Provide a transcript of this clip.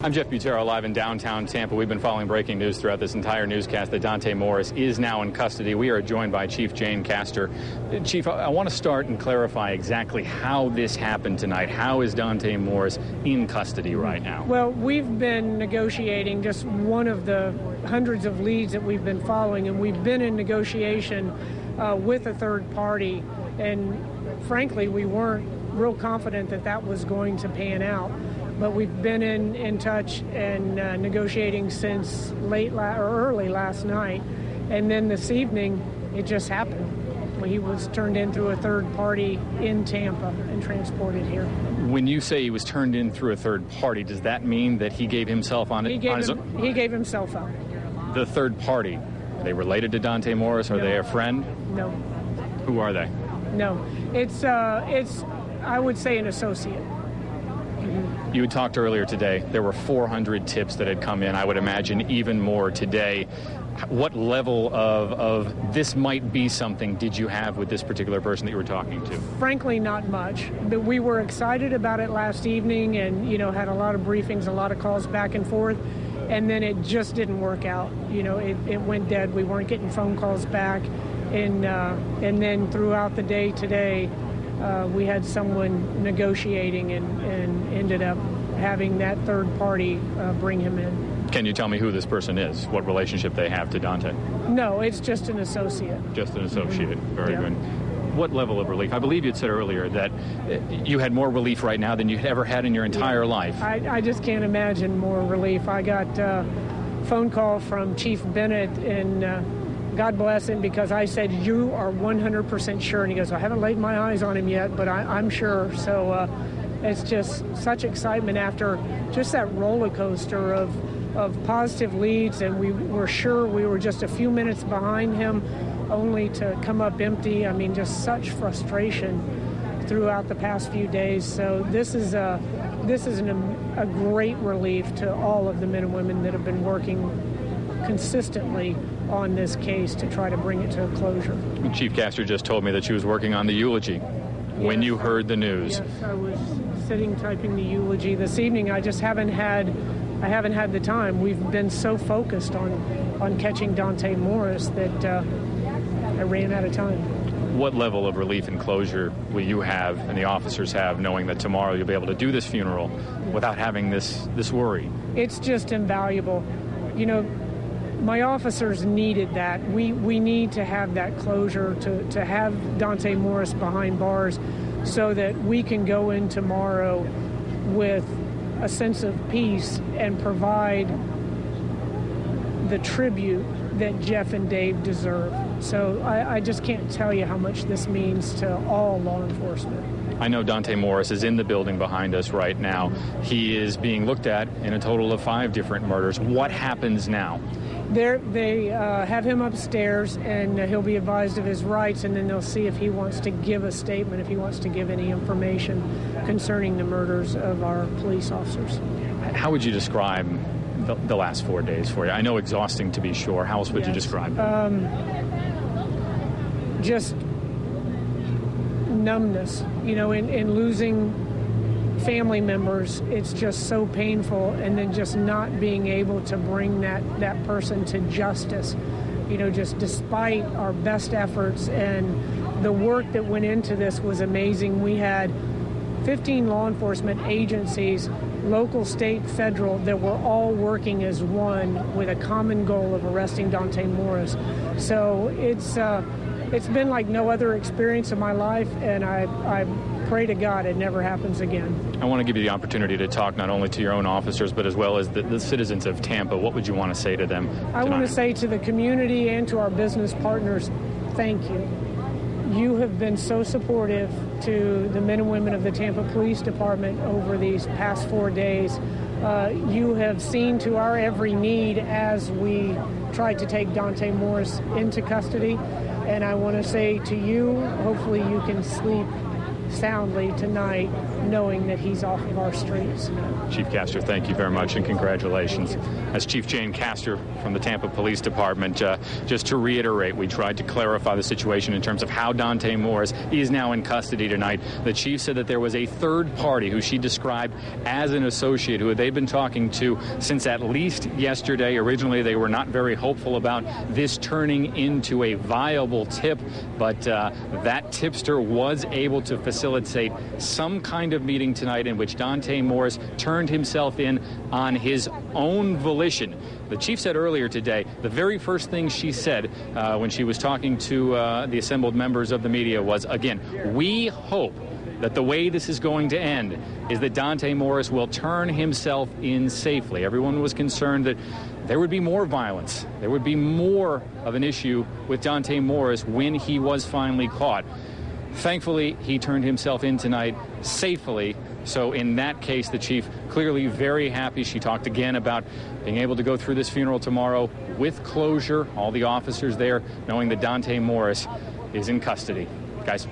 I'm Jeff Butera, live in downtown Tampa. We've been following breaking news throughout this entire newscast that Dontae Morris is now in custody. We are joined by Chief Castor. Chief, I want to start and clarify exactly how this happened tonight. How is Dontae Morris in custody right now? Well, we've been negotiating just one of the hundreds of leads that we've been following, and we've been in negotiation with a third party, and frankly, we weren't real confident that that was going to pan out. But we've been in touch and negotiating since early last night. And then this evening, it just happened. He was turned in through a third party in Tampa and transported here. When you say he was turned in through a third party, does that mean that he gave himself on his own? He gave himself up. The third party, are they related to Dontae Morris? Are they a friend? No. Who are they? No. It's I would say, an associate. You had talked earlier today. There were 400 tips that had come in. I would imagine even more today. What level of this might be something did you have with this particular person that you were talking to? Frankly, not much. But we were excited about it last evening and, had a lot of briefings, a lot of calls back and forth. And then it just didn't work out. It went dead. We weren't getting phone calls back. And then throughout the day today, we had someone negotiating and ended up having that third party bring him in. Can you tell me who this person is? What relationship they have to Dontae? No, it's just an associate. Just an associate. Mm-hmm. Very good. What level of relief? I believe you'd said earlier that you had more relief right now than you'd ever had in your entire life. I just can't imagine more relief. I got a phone call from Chief Bennett, and God bless him, because I said, "You are 100% sure?" And he goes, "I haven't laid my eyes on him yet, but I'm sure." So it's just such excitement after just that roller coaster of positive leads, and we were sure we were just a few minutes behind him, only to come up empty. I mean, just such frustration throughout the past few days. So this is a great relief to all of the men and women that have been working consistently on this case to try to bring it to a closure. Chief Castor just told me that she was working on the eulogy when you heard the news. Yes, I was sitting typing the eulogy this evening. I just haven't had the time. We've been so focused on catching Dontae Morris that I ran out of time. What level of relief and closure will you have and the officers have, knowing that tomorrow you'll be able to do this funeral without having this worry? It's just invaluable. My officers needed that. We need to have that closure, to have Dontae Morris behind bars so that we can go in tomorrow with a sense of peace and provide the tribute that Jeff and Dave deserve. So I just can't tell you how much this means to all law enforcement. I know Dontae Morris is in the building behind us right now. He is being looked at in a total of 5 different murders. What happens now? They have him upstairs, and he'll be advised of his rights, and then they'll see if he wants to give a statement, if he wants to give any information concerning the murders of our police officers. How would you describe the last 4 days for you? I know exhausting, to be sure. How else would you describe it? Just numbness. In losing family members, it's just so painful, and then just not being able to bring that person to justice, just despite our best efforts. And the work that went into this was amazing. We had 15 law enforcement agencies, local, state, federal, that were all working as one with a common goal of arresting Dontae Morris. So it's been like no other experience in my life, and I pray to God it never happens again. I want to give you the opportunity to talk not only to your own officers, but as well as the citizens of Tampa. What would you want to say to them tonight? I want to say to the community and to our business partners, thank you. You have been so supportive to the men and women of the Tampa Police Department over these past 4 days. You have seen to our every need as we tried to take Dontae Morris into custody. And I want to say to you, hopefully you can sleep soundly tonight, knowing that he's off of our streets. Chief Castor, thank you very much, and congratulations. As Chief Jane Castor from the Tampa Police Department, just to reiterate, we tried to clarify the situation in terms of how Dontae Morris is now in custody tonight. The chief said that there was a third party who she described as an associate who they've been talking to since at least yesterday. Originally, they were not very hopeful about this turning into a viable tip, but that tipster was able to facilitate some kind of meeting tonight in which Dontae Morris turned himself in on his own volition. The chief said earlier today, the very first thing she said when she was talking to the assembled members of the media was, again, we hope that the way this is going to end is that Dontae Morris will turn himself in safely. Everyone was concerned that there would be more violence. There would be more of an issue with Dontae Morris when he was finally caught. Thankfully, he turned himself in tonight safely. So in that case, the chief clearly very happy. She talked again about being able to go through this funeral tomorrow with closure. All the officers there knowing that Dontae Morris is in custody. Guys.